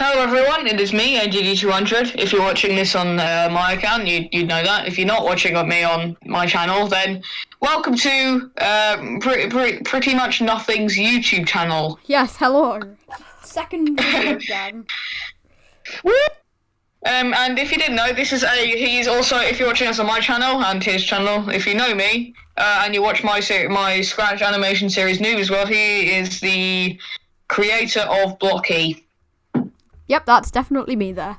Hello everyone, it is me, NGD200. If you're watching this on my account, you'd know that. If you're not watching me on my channel, then welcome to pretty much Nothing's YouTube channel. Yes, hello. Second video gang. And if you didn't know, he's also, if you're watching us on my channel and his channel, if you know me, and you watch my Scratch animation series Newbie's World, he is the creator of Blocky. Yep, that's definitely me there.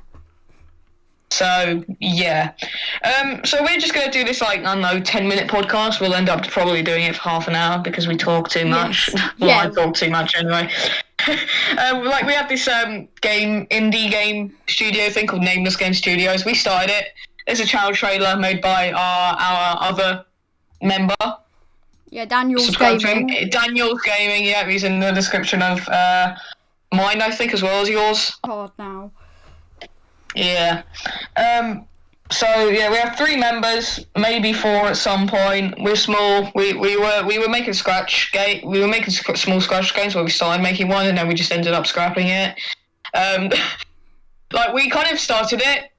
So, yeah. So we're just going to do this, 10-minute podcast. We'll end up probably doing it for half an hour because we talk too much. Yes. Well, Yeah. I talk too much anyway. We have this indie game studio thing called Nameless Game Studios. We started it. There's a channel trailer made by our other member. Yeah, Daniel's Subscribe to Gaming. him. Daniel's Gaming, yeah, he's in the description of mine, I think, as well as yours. Hard now. Yeah. So yeah, we have 3 members, maybe 4 at some point. We're small. We were making small Scratch games where we started making one, and then we just ended up scrapping it. We kind of started it,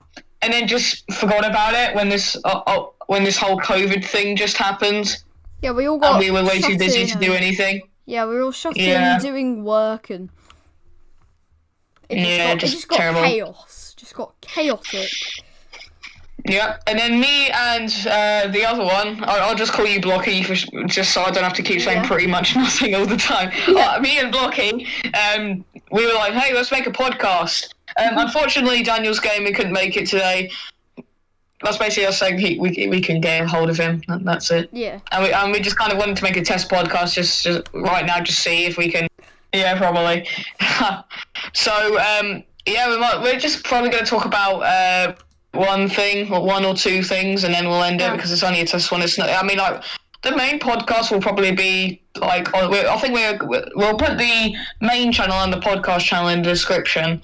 and then just forgot about it when this whole COVID thing just happened. Yeah, we all got. And we were way too shut busy in to do anything. Yeah, we were all shut Yeah. in doing work and. It just got terrible. chaos. Just got chaotic. Yeah, and then me and the other one, I'll just call you Blocky just so I don't have to keep saying pretty much nothing all the time. Yeah. Me and Blocky, we were like, hey, let's make a podcast. Unfortunately, Daniel's Gaming couldn't make it today. That's basically us saying we can get a hold of him. That's it. Yeah. And we just kind of wanted to make a test podcast just right now, just see if we can. Yeah, probably. So, we're just probably going to talk about one thing, or 1 or 2 things, and then we'll end it because it's only a test one. The main podcast will probably be I think we'll put the main channel and the podcast channel in the description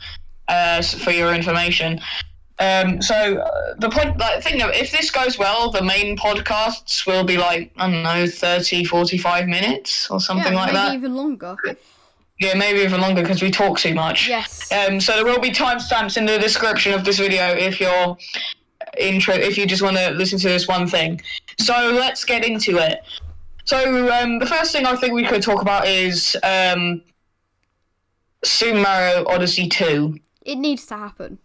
for your information. If this goes well, the main podcasts will be 30, 45 minutes or something like that. Maybe even longer. Yeah, maybe even longer because we talk too much. Yes. So there will be timestamps in the description of this video if you're if you just want to listen to this one thing. So let's get into it. So the first thing I think we could talk about is Super Mario Odyssey 2. It needs to happen.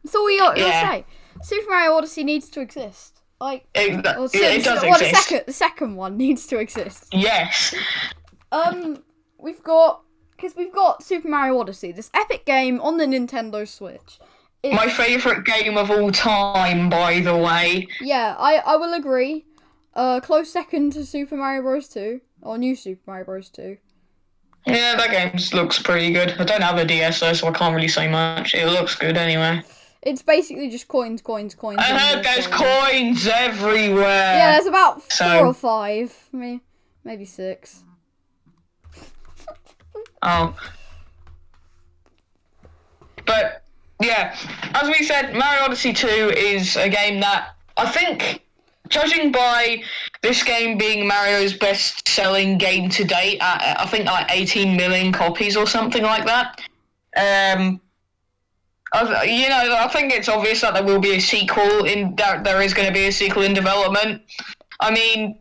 That's all we got to say. Super Mario Odyssey needs to exist. It does exist. The second one needs to exist. Yes. We've got Super Mario Odyssey, this epic game on the Nintendo Switch. My favourite game of all time, by the way. Yeah, I will agree. Close second to Super Mario Bros. 2, or New Super Mario Bros. 2. Yeah, that game looks pretty good. I don't have a DS though, so I can't really say much. It looks good anyway. It's basically just coins. I heard there's coins everywhere. Yeah, there's about 4 or 5, maybe 6. Oh. But, yeah, as we said, Mario Odyssey 2 is a game that I think, judging by this game being Mario's best-selling game to date, I think 18 million copies or something like that. I think it's obvious that there will be a sequel there is going to be a sequel in development. I mean,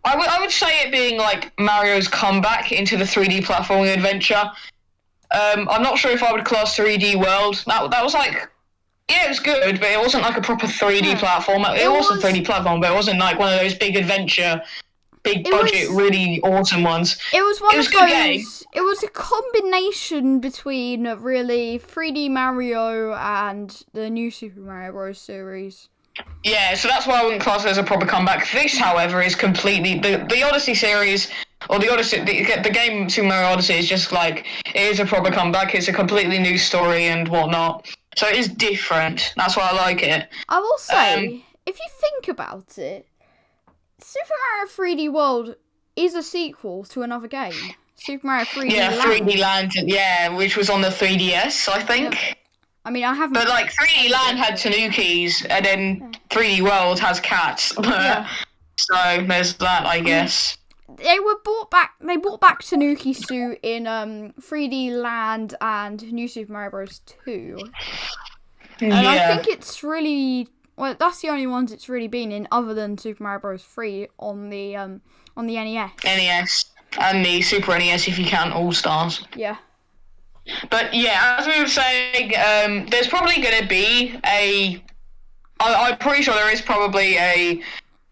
I would say it being Mario's comeback into the 3D platforming adventure. I'm not sure if I would class 3D World. That was it was good, but it wasn't a proper 3D platform. It was a 3D platform, but it wasn't one of those big adventure, big budget, really awesome ones. It was one of those. Game. It was a combination between really 3D Mario and the new Super Mario Bros. Series. Yeah, so that's why I wouldn't class it as a proper comeback. This, however, is completely the Odyssey series, or the game Super Mario Odyssey is just it is a proper comeback. It's a completely new story and whatnot. So it is different. That's why I like it. I will say, if you think about it, Super Mario 3D World is a sequel to another game, Super Mario 3D Land. 3D Land, which was on the 3DS, I think. Yeah. I mean, I haven't. But 3D Land had Tanukis, and then 3D World has cats. Yeah. So there's that, I guess. they were brought back. They brought back Tanuki Suit in 3D Land and New Super Mario Bros. 2, and I think it's really that's the only ones it's really been in, other than Super Mario Bros. 3 on the NES. NES and the Super NES if you count All Stars. Yeah. But yeah, as we were saying, there's probably going to be I'm pretty sure there is probably a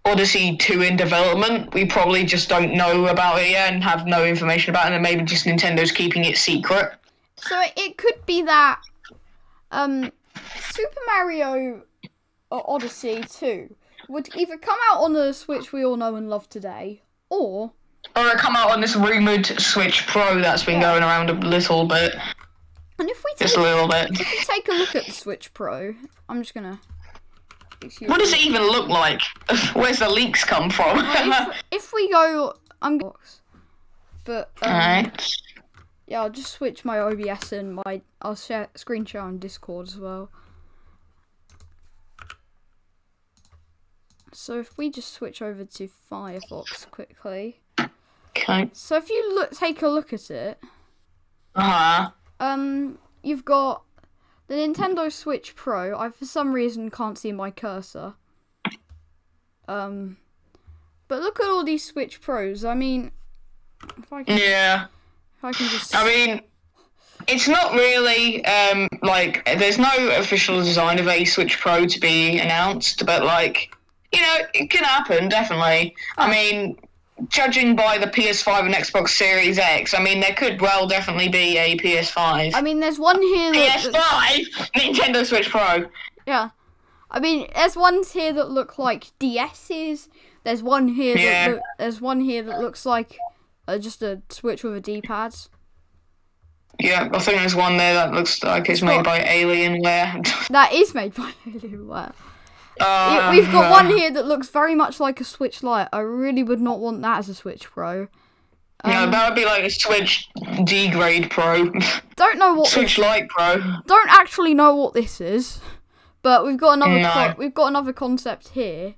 Odyssey 2 in development. We probably just don't know about it yet and have no information about it, and maybe just Nintendo's keeping it secret. So it could be that Super Mario Odyssey 2 would either come out on the Switch we all know and love today, or it come out on this rumoured Switch Pro that's been going around a little bit. And if we just a little bit. If we take a look at the Switch Pro, I'm just gonna. What does it even look like? Where's the leaks come from? If we go, but alright. Yeah, I'll just switch my OBS and I'll screen share on Discord as well. So if we just switch over to Firefox quickly. Okay. So if you take a look at it. You've got the Nintendo Switch Pro. I for some reason can't see my cursor. But look at all these Switch Pros. I mean, if I can just. I mean, it's not really there's no official design of a Switch Pro to be announced, but it can happen definitely. I mean, judging by the PS5 and Xbox Series X, I mean, there could well definitely be a PS5. I mean, there's one here PS5? Nintendo Switch Pro. Yeah. I mean, there's ones here that look like DS's. There's one here that looks like just a Switch with a D-pad. Yeah, I think there's one there that looks like it's made by Alienware. That is made by Alienware. We've got one here that looks very much like a Switch Lite. I really would not want that as a Switch Pro. No, that would be like a Switch D-grade Pro. Don't know what Switch Lite Pro. Don't actually know what this is, but we've got another concept here.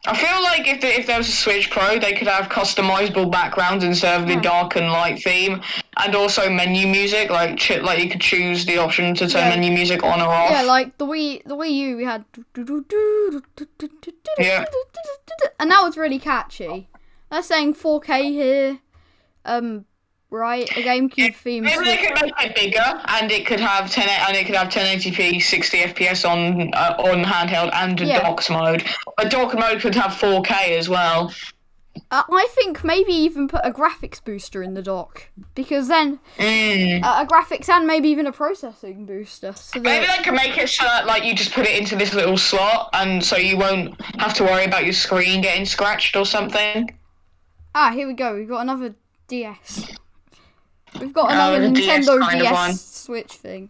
I feel like if there was a Switch Pro, they could have customizable backgrounds instead of the dark and light theme, and also menu music. Like you could choose the option to turn menu music on or off. Yeah, like the Wii U, we had. Yeah. And that was really catchy. They're saying 4K here. Right, a GameCube theme. Maybe they could make it bigger, and it could have 1080p 60 FPS on handheld and dock mode. A dock mode could have 4K as well. I think maybe even put a graphics booster in the dock, because then a graphics and maybe even a processing booster. So maybe they could make it so that you just put it into this little slot, and so you won't have to worry about your screen getting scratched or something. Here we go. We've got another DS. We've got another Nintendo DS Switch thing.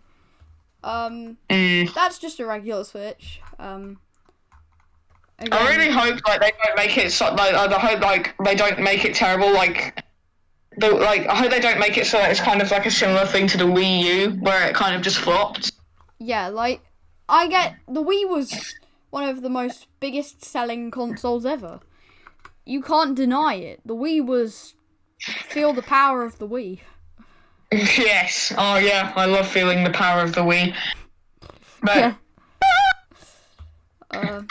That's just a regular Switch. Again, I really hope they don't make it I hope they don't make it terrible. I hope they don't make it so that it's kind of like a similar thing to the Wii U, where it kind of just flopped. Yeah, I get the Wii was one of the most biggest selling consoles ever. You can't deny it. The Wii was. Feel the power of the Wii. Yes. Oh, yeah. I love feeling the power of the Wii. But... Yeah.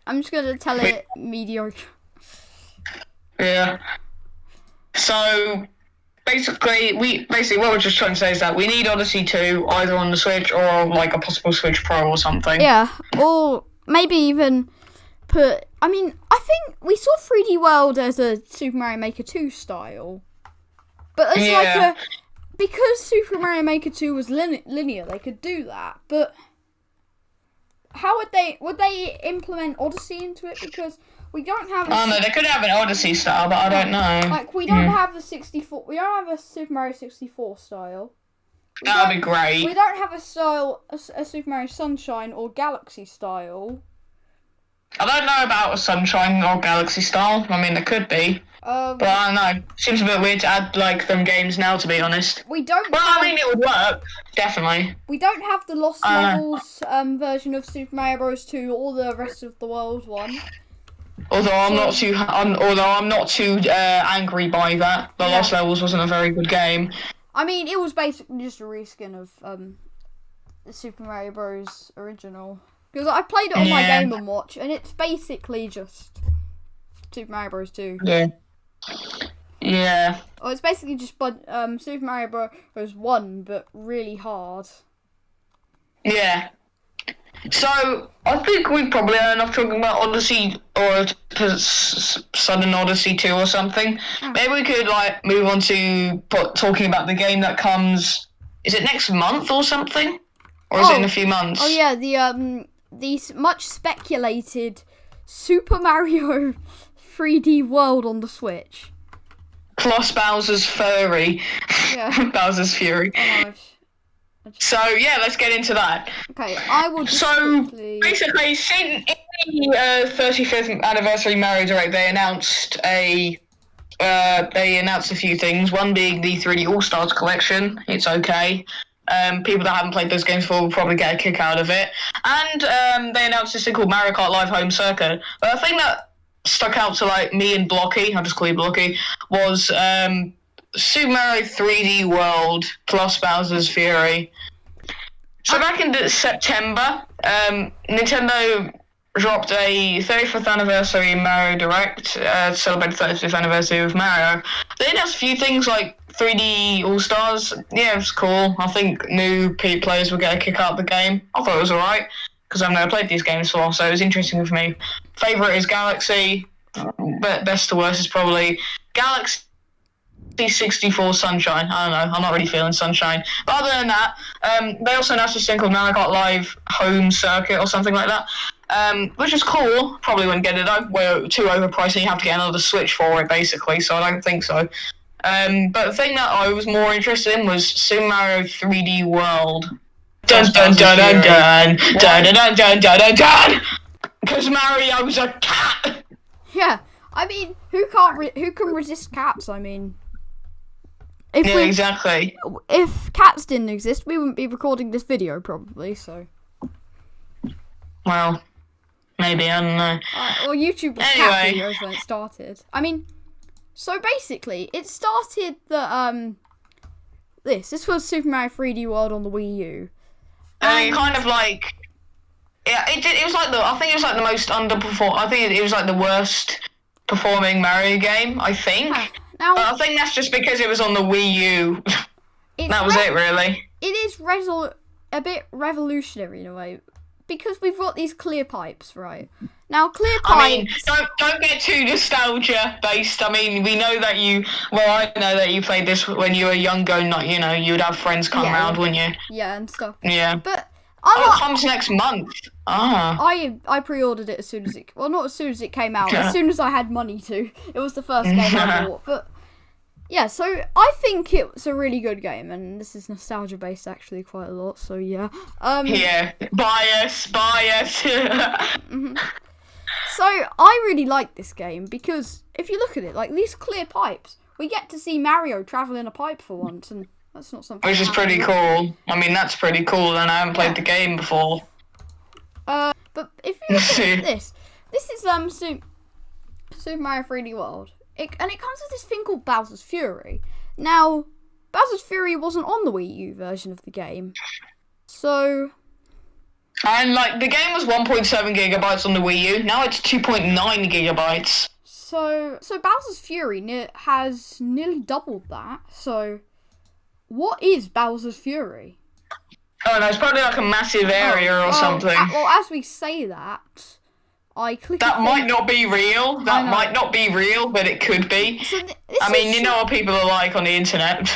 I'm just going to tell it mediocre. Yeah. So, basically, what we're just trying to say is that we need Odyssey 2 either on the Switch or, a possible Switch Pro or something. Yeah. Or maybe even put... I mean, I think we saw 3D World as a Super Mario Maker 2 style. But it's because Super Mario Maker 2 was linear, they could do that. But how would they implement Odyssey into it? Because we don't have no, they could have an Odyssey style, but I don't know. We don't have the 64... We don't have a Super Mario 64 style. That would be great. We don't have a Super Mario Sunshine or Galaxy style. I don't know about a Sunshine or Galaxy style. I mean, there could be. But I don't know. Seems a bit weird to add, them games now, to be honest. We don't I mean, it would work. Definitely. We don't have the Lost Levels version of Super Mario Bros. 2 or the Rest of the World one. Although I'm not too angry by that. The Lost Levels wasn't a very good game. I mean, it was basically just a reskin of the Super Mario Bros. Original. Because I played it on my Game & Watch, and it's basically just Super Mario Bros. 2. Yeah. Yeah. Or it's basically just Super Mario Bros. 1, but really hard. Yeah. So, I think we probably are enough talking about Odyssey or Sudden Odyssey 2 or something. Maybe we could move on to talking about the game that comes. Is it next month or something? Or is it in a few months? Oh yeah, the much speculated Super Mario 3D World on the Switch. Plus Bowser's Fury. Yeah. Bowser's Fury. Oh, so yeah, let's get into that. Okay, I will just basically, in the 35th anniversary Mario Direct, they announced a few things. One being the 3D All Stars collection. It's okay. People that haven't played those games before will probably get a kick out of it. And they announced this thing called Mario Kart Live Home Circuit. But the thing that stuck out to me and Blocky, I'll just call you Blocky, was Super Mario 3D World plus Bowser's Fury. So back in September, Nintendo dropped a 35th anniversary Mario Direct to celebrate the 35th anniversary of Mario. They announced a few things like 3D All-Stars. Yeah, it was cool. I think new players would get a kick out of the game. I thought it was alright, because I've never played these games before, so it was interesting for me. Favourite is Galaxy, but best to worst is probably Galaxy 64 Sunshine. I don't know, I'm not really feeling Sunshine. But other than that, they also announced this thing called Mario Kart Live Home Circuit or something like that, which is cool. Probably wouldn't get it though. We're too overpriced and you have to get another Switch for it, basically, so I don't think so. But the thing that I was more interested in was Super Mario 3D World. Dun dun dun dun dun dun dun dun dun dun dun. Because Mario's a cat. Yeah, I mean, who can resist cats? I mean, exactly. If cats didn't exist, we wouldn't be recording this video probably. So. Well, maybe, I don't know. Or YouTube was cat videos when it started. I mean, so basically, it started the This was Super Mario 3D World on the Wii U. Kind of it was like I think it was like the most underperformed. I think it was like the worst performing Mario game. I think. Yeah. Now, but I think that's just because it was on the Wii U. That was it, really. It is a bit revolutionary in a way, because we've got these clear pipes, right? Now, clear pipes. I mean, don't get too nostalgia based. I mean, we know that I know that you played this when you were younger. Not, you would have friends come around, wouldn't you? Yeah, and stuff. Yeah. But it comes next month. I pre-ordered it as soon as it. Well, not as soon as it came out. As soon as I had money to. It was the first game I bought. But yeah, so I think it's a really good game, and this is nostalgia based actually quite a lot. So yeah. Yeah, bias. Mm-hmm. So I really like this game because if you look at it, like these clear pipes, we get to see Mario travel in a pipe for once, and that's not something. Which is pretty cool. I mean, that's pretty cool, and I haven't played the game before. But if you look at this is Super Mario 3D World, and it comes with this thing called Bowser's Fury. Now, Bowser's Fury wasn't on the Wii U version of the game, so. And the game was 1.7 gigabytes on the Wii U. Now it's 2.9 gigabytes. So Bowser's Fury has nearly doubled that. So, what is Bowser's Fury? Oh no, it's probably like a massive area or something. Well, as we say that, I click. That might not be real. That might not be real, but it could be. So I mean, you know what people are like on the internet.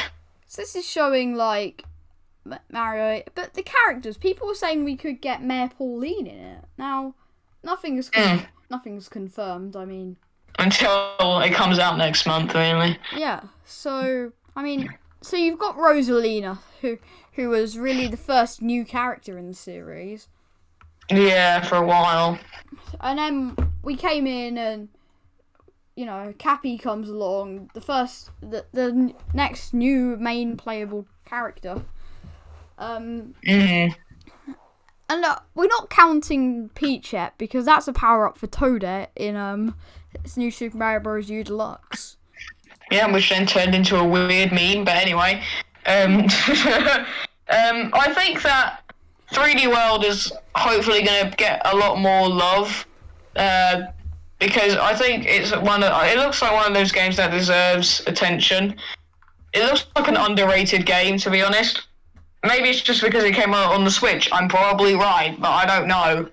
So this is showing Mario, but the characters. People were saying we could get Mayor Pauline in it. Now, nothing's confirmed. I mean, until it comes out next month, really. Yeah. So I mean, so you've got Rosalina, who was really the first new character in the series. Yeah, for a while. And then we came in, and Cappy comes along, the next new main playable character. And And we're not counting Peach yet, because that's a power-up for Toadette in its new Super Mario Bros. U Deluxe. Yeah, which then turned into a weird meme, but anyway. I think that 3D World is hopefully going to get a lot more love, because I think it looks like one of those games that deserves attention. It looks like an underrated game, to be honest. Maybe it's just because it came out on the Switch. I'm probably right, but I don't know.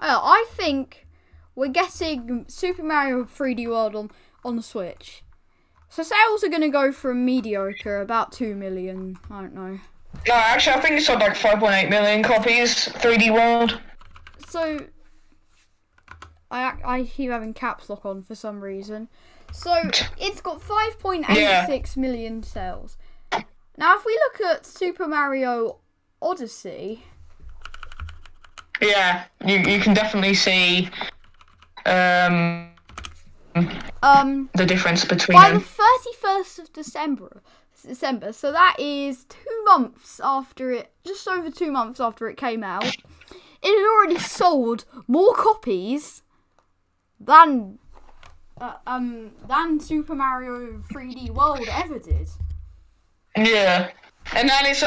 Well, I think we're getting Super Mario 3D World on the Switch. So sales are going to go from mediocre, about 2 million, I don't know. No, actually, I think it sold like 5.8 million copies, 3D World. So, I keep having caps lock on for some reason. So, it's got 5.86 million sales. Now, if we look at Super Mario Odyssey... Yeah, you can definitely see the difference between by them. the 31st of December, so that is 2 months after it, just over 2 months after it came out, it had already sold more copies than Super Mario 3D World ever did. Yeah, and then it's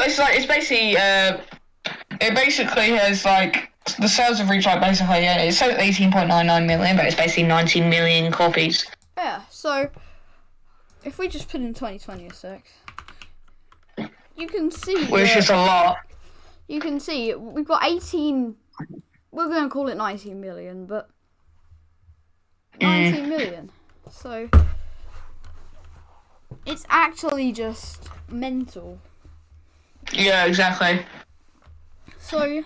basically it basically has like the sales have reached like basically it sold 18.99 million, but it's basically 19 million copies. Yeah, so if we just put in 2020 a sec, you can see which is a lot. You can see we've got 18. We're going to call it 19 million, but 19 million. So it's actually just mental. Yeah, exactly. So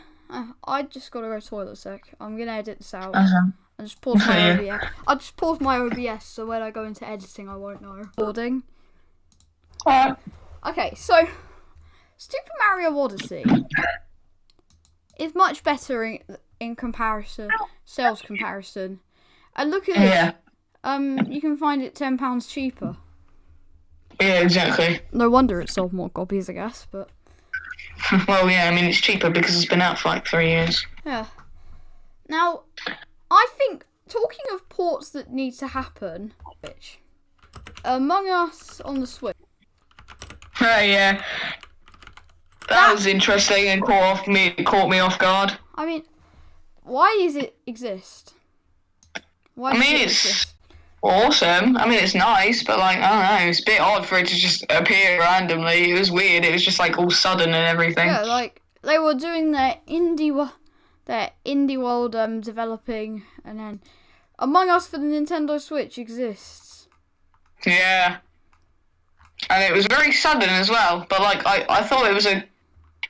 I just got to go to the toilet a sec. I'm going to edit this out. Uh-huh. I just pause my OBS. I just pause my OBS so when I go into editing, I won't know. Recording. Okay, so Super Mario Odyssey is much better in comparison, sales comparison. And look at this. You can find it £10 cheaper. Yeah, exactly. No wonder it sold more copies, I guess. But well, yeah, I mean it's cheaper because it's been out for like 3 years. Yeah. Now, I think, talking of ports that need to happen, Among Us on the Switch. Yeah. That was interesting and caught me off guard. I mean, why does it exist? It's awesome. I mean, it's nice, but like, I don't know, it's a bit odd for it to just appear randomly. It was weird. It was just like all sudden and everything. Yeah, like they were doing their indie world developing, and then Among Us for the Nintendo Switch exists. Yeah. And it was very sudden as well, but like I thought it was a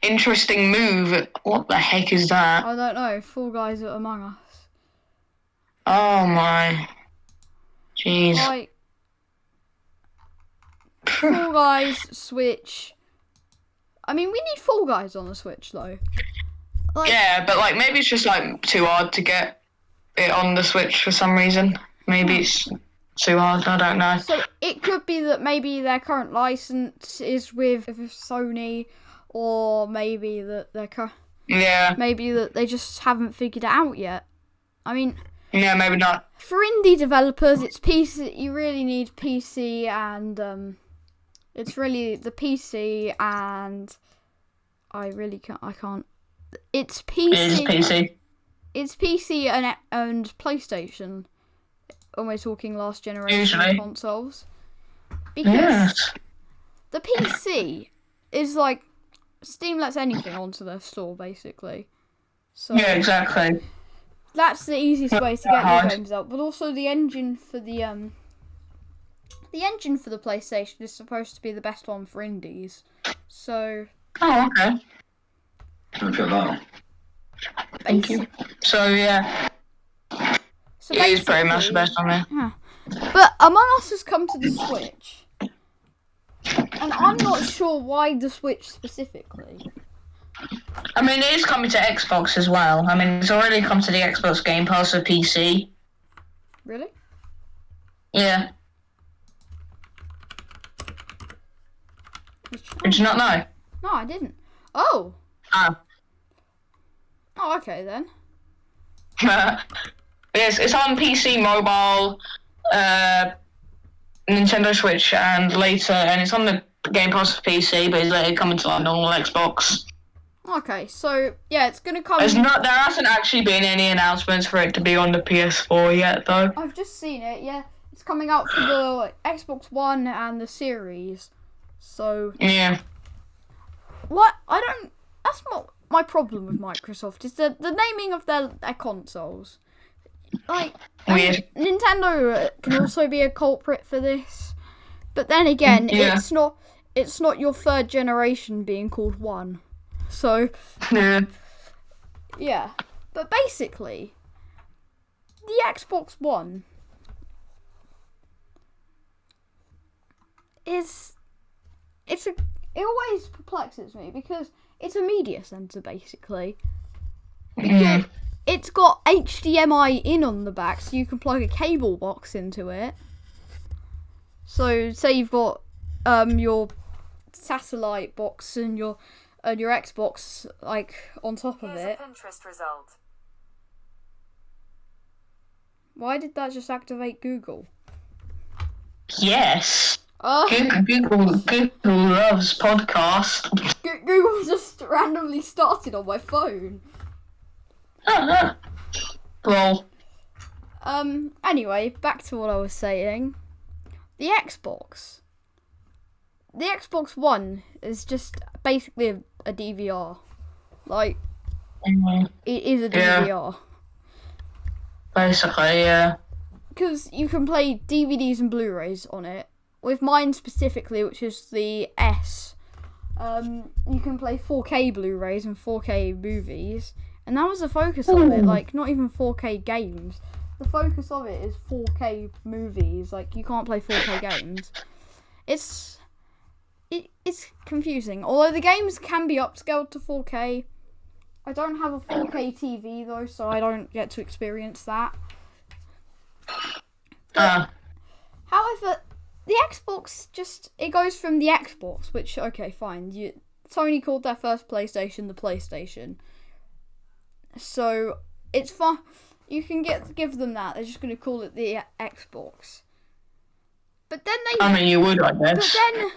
interesting move. What the heck is that? I don't know. Fall Guys at Among Us. Oh my. Jeez. Like Fall Guys Switch. I mean, we need Fall Guys on the Switch though. Like, yeah, but like maybe it's just like too hard to get it on the Switch for some reason. Maybe it's too hard. I don't know. So it could be that maybe their current license is with Sony, or maybe that maybe that they just haven't figured it out yet. I mean, yeah, maybe not. For indie developers, it's PC. You really need PC, and it's really the PC, and I can't. It's PC. It is PC. It's PC and PlayStation. When we're talking last generation consoles, because the PC is like Steam lets anything onto their store basically. So yeah, exactly. That's the easiest way to get your games out. But also the engine for the PlayStation is supposed to be the best one for indies. So. Oh, okay. Thank you. So yeah. So it is pretty much the best on there. Yeah. But Among Us has come to the Switch. And I'm not sure why the Switch specifically. I mean, it is coming to Xbox as well. I mean, it's already come to the Xbox Game Pass for PC. Really? Yeah. Did you not know? No, I didn't. Oh. Oh. Oh, Oh, okay then. Yes, it's on PC, mobile, Nintendo Switch, and later, and it's on the Game Pass for PC, but it's later coming to like normal Xbox. Okay, so yeah, it's gonna come. There hasn't actually been any announcements for it to be on the PS4 yet, though. I've just seen it. Yeah, it's coming out for the Xbox One and the Series. So yeah, what? That's not my problem with Microsoft. Is the naming of their consoles. Like, weird. Nintendo can also be a culprit for this, but then again, it's not your third generation being called One. So, yeah. But basically, the Xbox One it always perplexes me because it's a media center, basically. Because it's got HDMI in on the back, so you can plug a cable box into it. So, say you've got your satellite box and your Xbox like on top of it. Pinterest result. Why did that just activate Google? Yes. Google loves podcast. Google just randomly started on my phone. Lol. Anyway, back to what I was saying. The Xbox One is just basically a DVR. Like, it is a DVR. Yeah. Basically, yeah. Because you can play DVDs and Blu-rays on it. With mine specifically, which is the S, you can play 4K Blu-rays and 4K movies. And that was the focus of it. Like, not even 4K games. The focus of it is 4K movies. Like, you can't play 4K games. It's confusing. Although the games can be upscaled to 4K. I don't have a 4K TV though, so I don't get to experience that. However, the Xbox it goes from the Xbox, which, okay, fine. Sony called their first PlayStation the PlayStation. So, it's fun. You can give them that. They're just going to call it the Xbox. But then I mean, you would, I guess. But then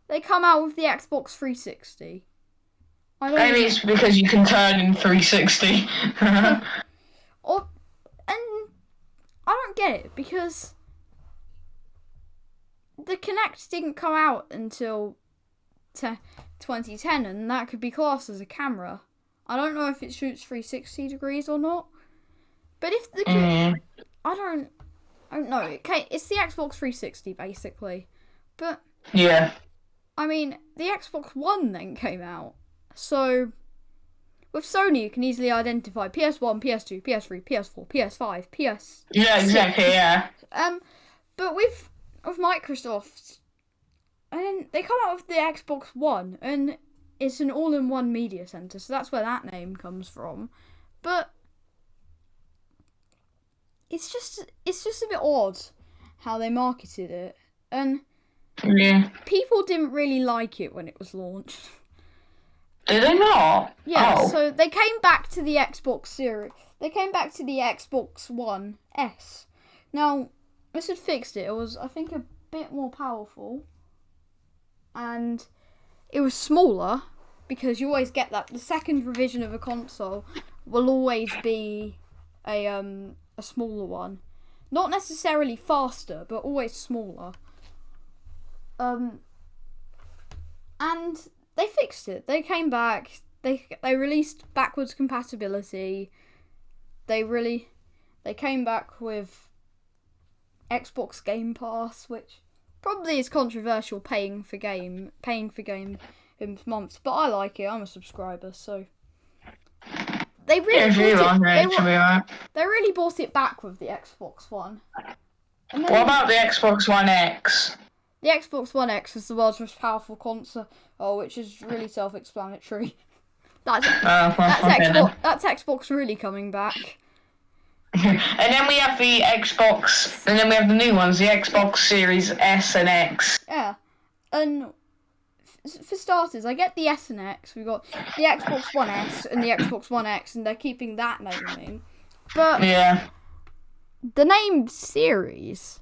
they come out with the Xbox 360. Maybe it's because you can turn in 360. And I don't get it, because the Kinect didn't come out until 2010, and that could be classed as a camera. I don't know if it shoots 360 degrees or not. But if the I don't know. It's the Xbox 360 basically. But yeah. I mean, the Xbox One then came out. So with Sony, you can easily identify PS1, PS2, PS3, PS4, PS5, PS. Yeah, exactly. Yeah. But with Microsoft, and they come out with the Xbox One, and it's an all-in-one media center, so that's where that name comes from. But it's just a bit odd how they marketed it, and people didn't really like it when it was launched. Did they not? Yeah, oh. So they came back to the Xbox Series. They came back to the Xbox One S. Now, this had fixed it. It was, I think, a bit more powerful, and it was smaller, because you always get that. The second revision of a console will always be a smaller one. Not necessarily faster, but always smaller. And they fixed it. They came back. They released backwards compatibility. They came back with Xbox Game Pass, which probably is controversial, paying for game in months, but I like it. I'm a subscriber, so they really they really brought it back with the Xbox One. And then, what about the Xbox One X? The Xbox One X is the world's most powerful console, which is really self-explanatory. That's Xbox really coming back. And then we have the Xbox, and then we have the new ones, the Xbox Series S and X. Yeah, and for starters, I get the S and X. We've got the Xbox One S and the Xbox One X, and they're keeping that naming. But Yeah. the name Series.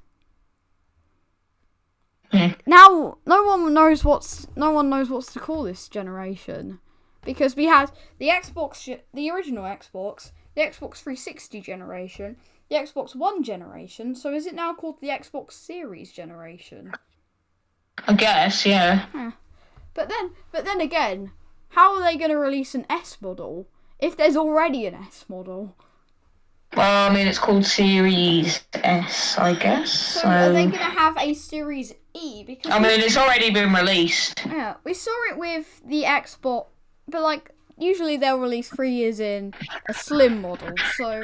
Hmm. Now, no one knows what's to call this generation, because we had the original Xbox, the Xbox 360 generation, the Xbox One generation. So is it now called the Xbox Series generation? I guess, yeah. But then again, how are they going to release an S model if there's already an S model? Well, I mean, it's called Series S, I guess. So are they going to have a Series E? Because I mean, it's already been released. yeah, we saw it with the Xbox, but like usually they'll release 3 years in a slim model. So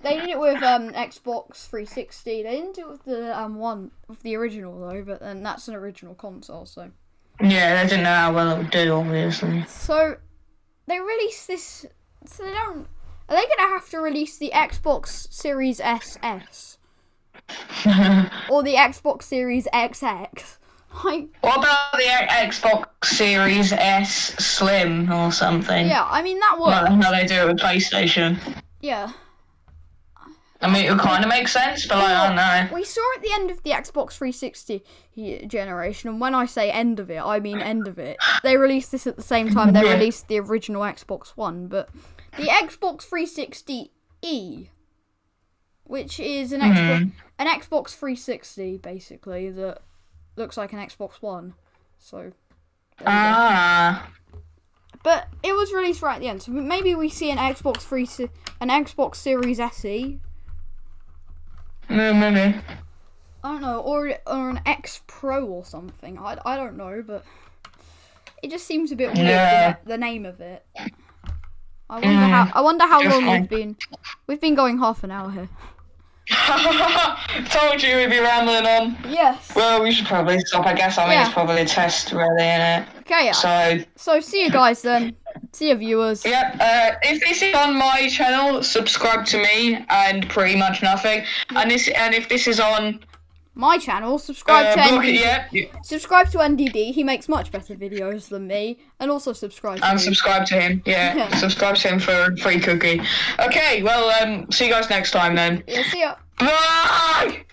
they did it with Xbox 360. They didn't do it with the original though. But then that's an original console, so Yeah, they didn't know how well it would do, obviously. so they released this. So they don't. Are they gonna have to release the Xbox Series SS or the Xbox Series XX? Like, What about the Xbox Series S Slim or something? yeah, I mean that works. Like how they do it with PlayStation. Yeah. I mean, it would kind of make sense, but like, I don't know. We saw at the end of the Xbox 360 generation, and when I say end of it, I mean end of it. They released this at the same time they released the original Xbox One, but the Xbox 360E, which is an Xbox 360 basically that looks like an Xbox One. So but it was released right at the end, so maybe we see an Xbox Series SE. Maybe. I don't know, or an X Pro or something. I don't know, but it just seems a bit weird. The name of it. I wonder how long we've been going half an hour here. Told you we'd be rambling on. Yes. Well, we should probably stop. I guess it's probably a test, really, innit? Okay. So see you guys then. See you viewers. Yep. If this is on my channel, subscribe to me and pretty much nothing. And if this is on my channel, subscribe to NDD. Yeah. Subscribe to NDD. He makes much better videos than me, and also subscribe. And subscribe to him. Yeah. Subscribe to him for a free cookie. Okay. Well, see you guys next time then. Yeah. See ya. Bye.